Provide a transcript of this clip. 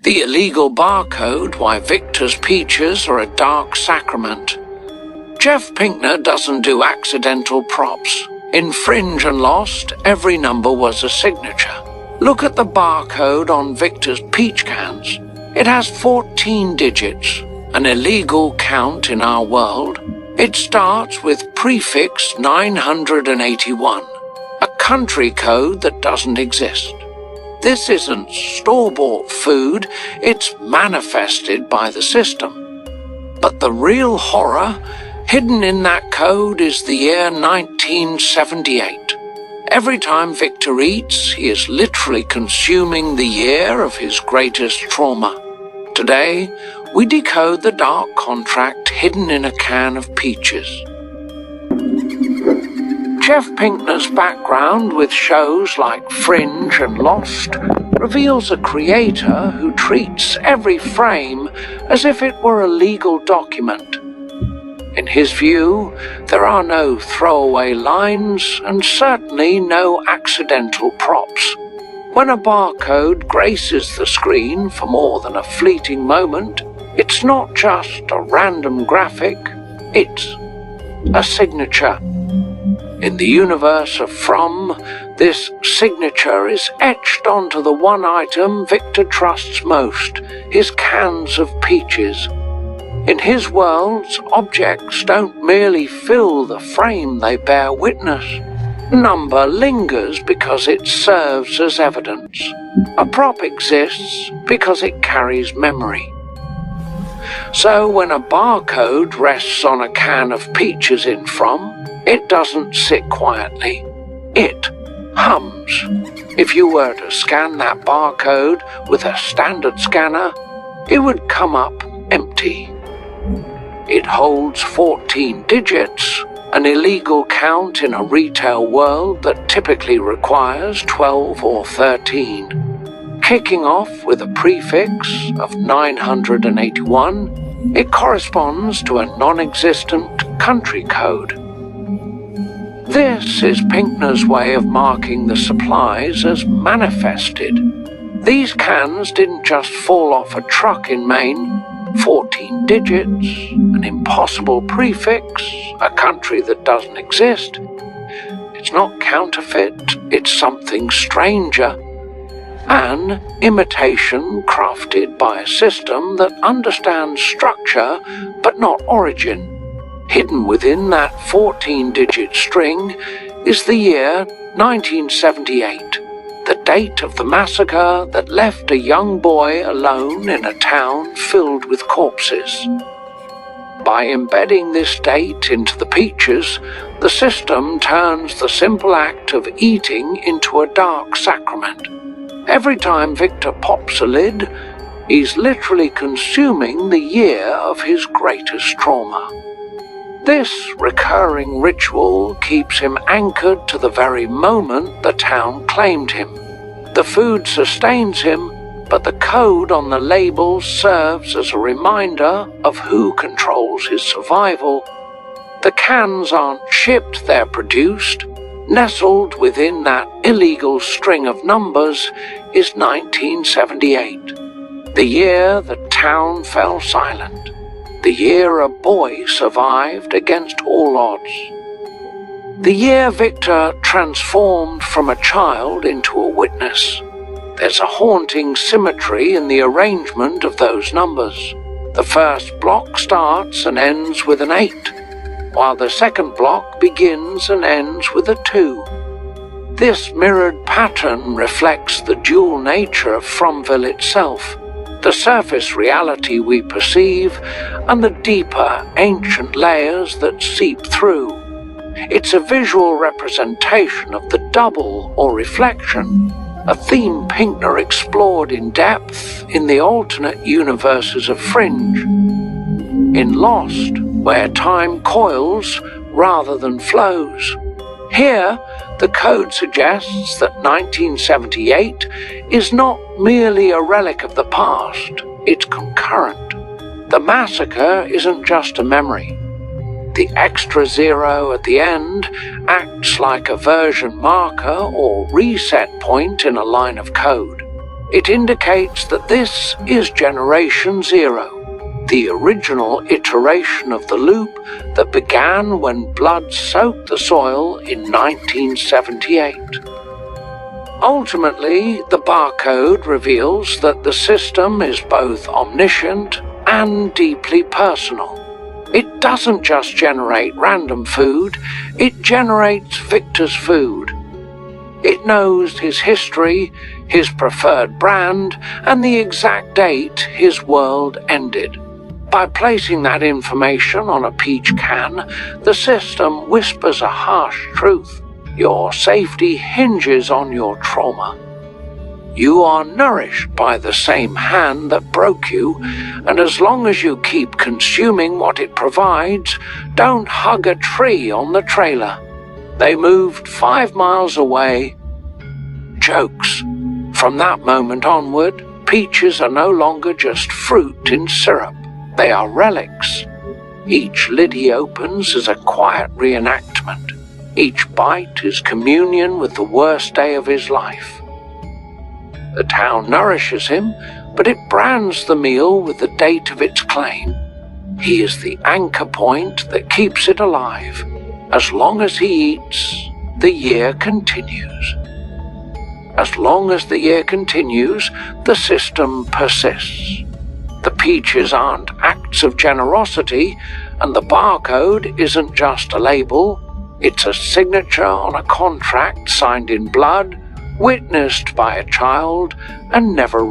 The illegal barcode why Victor's peaches are a dark sacrament. Jeff Pinkner doesn't do accidental props. In Fringe and Lost, every number was a signature. Look at the barcode on Victor's peach cans. It has 14 digits, an illegal count in our world. It starts with prefix 981, a country code that doesn't exist. This isn't store-bought food, it's manifested by the system. But the real horror, hidden in that code, is the year 1978. Every time Victor eats, he is literally consuming the year of his greatest trauma. Today, we decode the dark contract hidden in a can of peaches. Jeff Pinkner's background with shows like Fringe and Lost reveals a creator who treats every frame as if it were a legal document. In his view, there are no throwaway lines and certainly no accidental props. When a barcode graces the screen for more than a fleeting moment, it's not just a random graphic, it's a signature. In the universe of From, this signature is etched onto the one item Victor trusts most, his cans of peaches. In his worlds, objects don't merely fill the frame they bear witness. Number lingers because it serves as evidence. A prop exists because it carries memory. So when a barcode rests on a can of peaches in From, it doesn't sit quietly. It hums. If you were to scan that barcode with a standard scanner, it would come up empty. It holds 14 digits, an illegal count in a retail world that typically requires 12 or 13. Kicking off with a prefix of 981, it corresponds to a non-existent country code. This is Pinkner's way of marking the supplies as manifested. These cans didn't just fall off a truck in Maine. 14 digits, an impossible prefix, a country that doesn't exist. It's not counterfeit, it's something stranger. An imitation crafted by a system that understands structure but not origin. Hidden within that 14-digit string is the year 1978. The date of the massacre that left a young boy alone in a town filled with corpses. By embedding this date into the peaches, the system turns the simple act of eating into a dark sacrament. Every time Victor pops a lid, he's literally consuming the year of his greatest trauma. This recurring ritual keeps him anchored to the very moment the town claimed him. The food sustains him, but the code on the label serves as a reminder of who controls his survival. The cans aren't shipped, they're produced. Nestled within that illegal string of numbers is 1978, the year the town fell silent. The year a boy survived against all odds. The year Victor transformed from a child into a witness. There's a haunting symmetry in the arrangement of those numbers. The first block starts and ends with an 8, while the second block begins and ends with a 2. This mirrored pattern reflects the dual nature of Fromville itself, the surface reality we perceive, and the deeper, ancient layers that seep through. It's a visual representation of the double or reflection, a theme Pinkner explored in depth in the alternate universes of Fringe. In Lost, where time coils rather than flows. Here, the code suggests that 1978 is not merely a relic of the past, it's concurrent. The massacre isn't just a memory. The extra 0 at the end acts like a version marker or reset point in a line of code. It indicates that this is Generation 0, the original iteration of the loop that began when blood soaked the soil in 1978. Ultimately, the barcode reveals that the system is both omniscient and deeply personal. It doesn't just generate random food, it generates Victor's food. It knows his history, his preferred brand, and the exact date his world ended. By placing that information on a peach can, the system whispers a harsh truth. Your safety hinges on your trauma. You are nourished by the same hand that broke you, and as long as you keep consuming what it provides, don't hug a tree on the trailer. They moved 5 miles away. Jokes. From that moment onward, peaches are no longer just fruit in syrup. They are relics. Each lid he opens is a quiet reenactment. Each bite is communion with the worst day of his life. The town nourishes him, but it brands the meal with the date of its claim. He is the anchor point that keeps it alive. As long as he eats, the year continues. As long as the year continues, the system persists. The peaches aren't acts of generosity, and the barcode isn't just a label. It's a signature on a contract signed in blood, witnessed by a child, and never